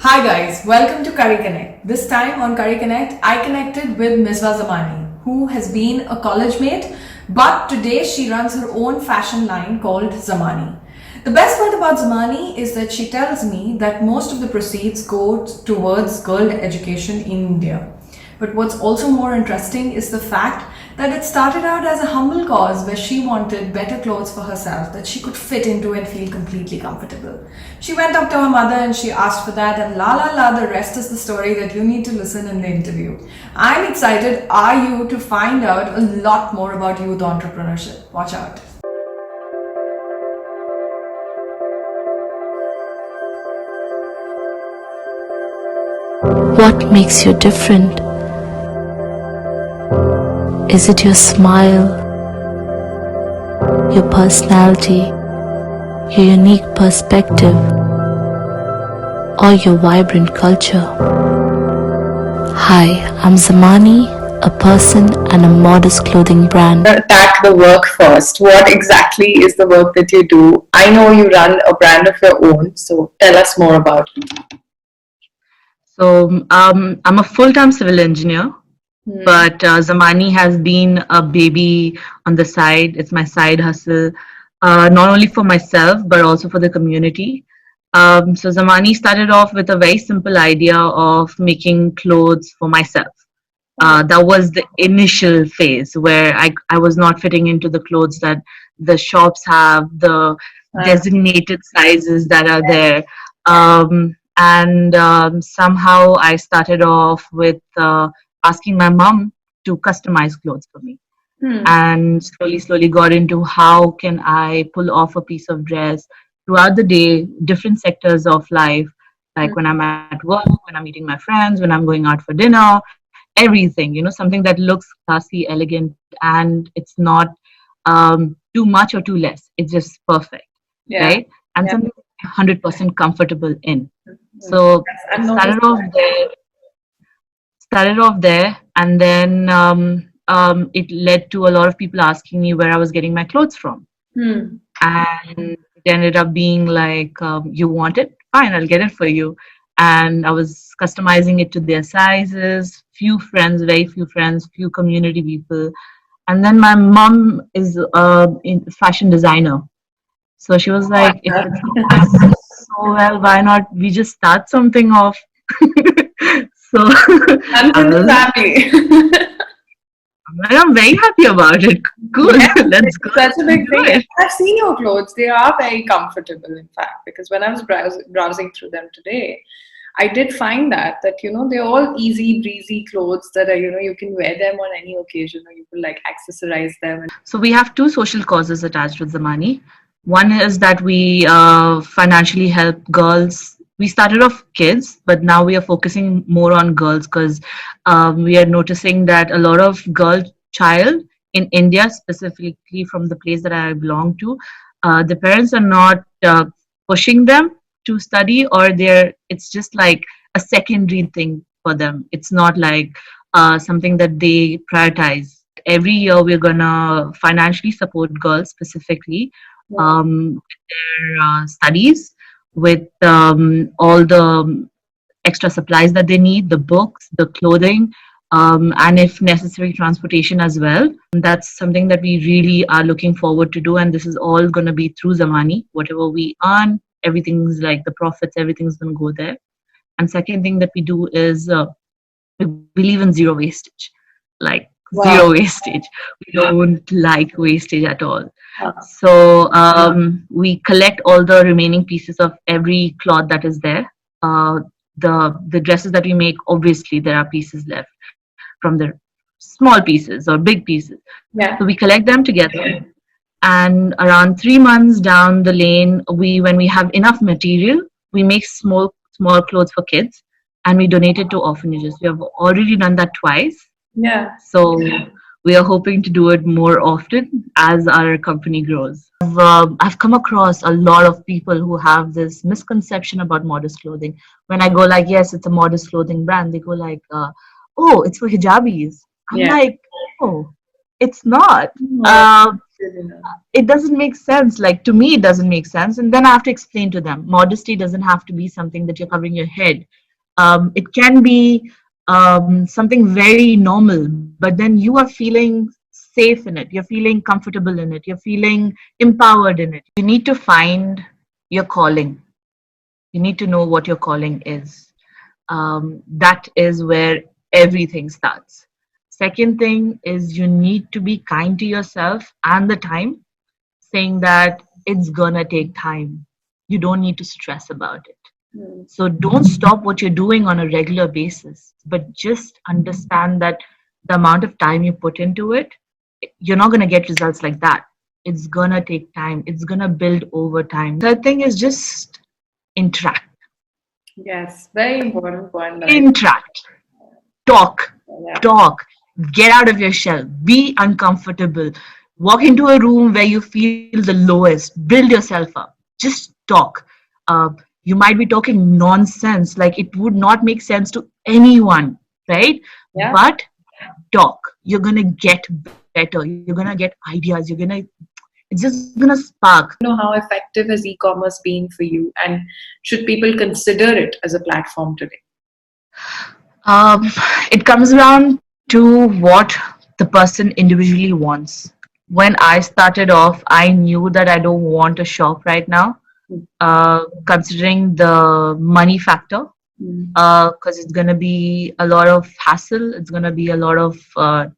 Hi guys, welcome to Curry Connect. This time on Curry Connect, I connected with Misbah Zamani, who has been a college mate, but today she runs her own fashion line called Zamani. The best part about Zamani is that she tells me that most of the proceeds go towards girl education in India. But what's also more interesting is the fact that it started out as a humble cause where she wanted better clothes for herself that she could fit into and feel completely comfortable. She went up to her mother and she asked for that, and la la la, the rest is the story that you need to listen in the interview. I'm excited, are you, to find out a lot more about youth entrepreneurship. Watch out. What makes you different? Is it your smile, your personality, your unique perspective, or your vibrant culture? Hi, I'm Zamani, a person and a modest clothing brand. Attack the work first. What exactly is the work that you do? I know you run a brand of your own, so tell us more about it. So I'm a full-time civil engineer, but Zamani has been a baby on the side. It's my side hustle, not only for myself, but also for the community. So Zamani started off with a very simple idea of making clothes for myself. That was the initial phase where I was not fitting into the clothes that the shops have, the designated sizes that are there. Somehow I started off with asking my mom to customize clothes for me, and slowly got into how can I pull off a piece of dress throughout the day, different sectors of life, like when I'm at work, when I'm meeting my friends, when I'm going out for dinner, everything, something that looks classy, elegant, and it's not too much or too less. It's just perfect, right? And something 100% comfortable in. So it started off there, and then it led to a lot of people asking me where I was getting my clothes from. And it ended up being like, you want it? Fine, I'll get it for you. And I was customizing it to their sizes, few friends, very few friends, few community people. And then my mom is a fashion designer. So she was like, if it's going so well, why not we just start something off? So I'm very happy about it. Cool. Let's go. That's a big thing. I've seen your clothes. They are very comfortable, in fact, because when I was browsing through them today, I did find that they're all easy breezy clothes that are, you can wear them on any occasion, or you can like accessorize them. So we have two social causes attached with Zamani. One is that we financially help girls. We started off kids, but now we are focusing more on girls because we are noticing that a lot of girl child in India, specifically from the place that I belong to, the parents are not pushing them to study, or it's just like a secondary thing for them. It's not like something that they prioritize. Every year we're gonna financially support girls specifically their studies with all the extra supplies that they need, the books, the clothing, and if necessary, transportation as well. And that's something that we really are looking forward to do, and this is all going to be through Zamani. Whatever we earn, everything's like the profits, everything's going to go there. And second thing that we do is we believe in zero wastage, like zero wastage. We don't like wastage at all. So we collect all the remaining pieces of every cloth that is there. The dresses that we make, obviously there are pieces left from the small pieces or big pieces. So we collect them together, and around 3 months down the lane, when we have enough material, we make small clothes for kids, and we donate it to orphanages. We have already done that twice. So we are hoping to do it more often as our company grows. I've come across a lot of people who have this misconception about modest clothing. When I go like, yes, it's a modest clothing brand, they go like, oh, it's for hijabis. I'm like, oh, it's not. Really not. It doesn't make sense. Like, to me, it doesn't make sense. And then I have to explain to them, modesty doesn't have to be something that you're covering your head. It can be something very normal, but then you are feeling safe in it. You're feeling comfortable in it. You're feeling empowered in it. You need to find your calling. You need to know what your calling is. That is where everything starts. Second thing is you need to be kind to yourself and the time, saying that it's gonna take time. You don't need to stress about it. Hmm. So don't stop what you're doing on a regular basis, but just understand that the amount of time you put into it, you're not gonna get results like that. It's gonna take time. It's gonna build over time. Third thing is just interact. Yes, very important point. That Interact. Talk. yeah. Talk. Get out of your shell. Be uncomfortable. Walk into a room where you feel the lowest. Build yourself up. Just talk. Uh, you might be talking nonsense, like it would not make sense to anyone, right? Yeah. But talk. You're gonna get better. You're gonna get ideas. It's just gonna spark. How effective has e-commerce been for you, and should people consider it as a platform today? Um, it comes around to what the person individually wants. When I started off, I knew that I don't want a shop right now, considering the money factor, because it's going to be a lot of hassle, it's going to be a lot of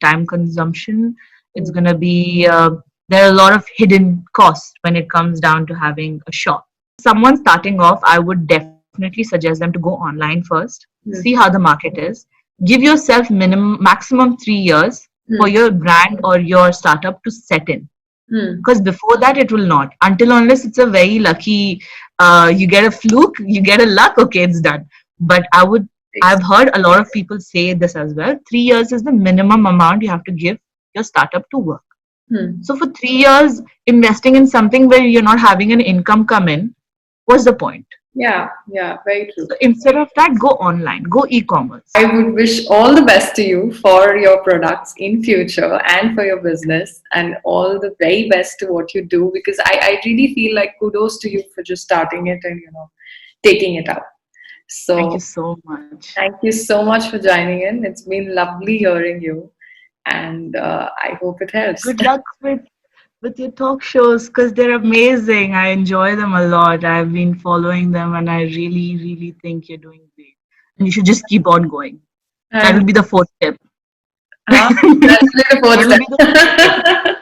time consumption, it's going to be, there are a lot of hidden costs when it comes down to having a shop. Someone starting off, I would definitely suggest them to go online first, see how the market is, give yourself maximum 3 years for your brand or your startup to set in. Because before that, it will not. Until unless it's a very lucky, you get a fluke, you get a luck, okay, it's done. But I've heard a lot of people say this as well. 3 years is the minimum amount you have to give your startup to work. So for 3 years, investing in something where you're not having an income come in, what's the point? Yeah, very true. So instead of that, go online, go e-commerce. I would wish all the best to you for your products in future and for your business, and all the very best to what you do, because I really feel like kudos to you for just starting it and taking it up. So Thank you so much. Thank you so much for joining in. It's been lovely hearing you, and I hope it helps. Good luck with your talk shows, because they're amazing. I enjoy them a lot. I've been following them and I really, really think you're doing great. And you should just keep on going. That will be the fourth step. That's the fourth That will be the step.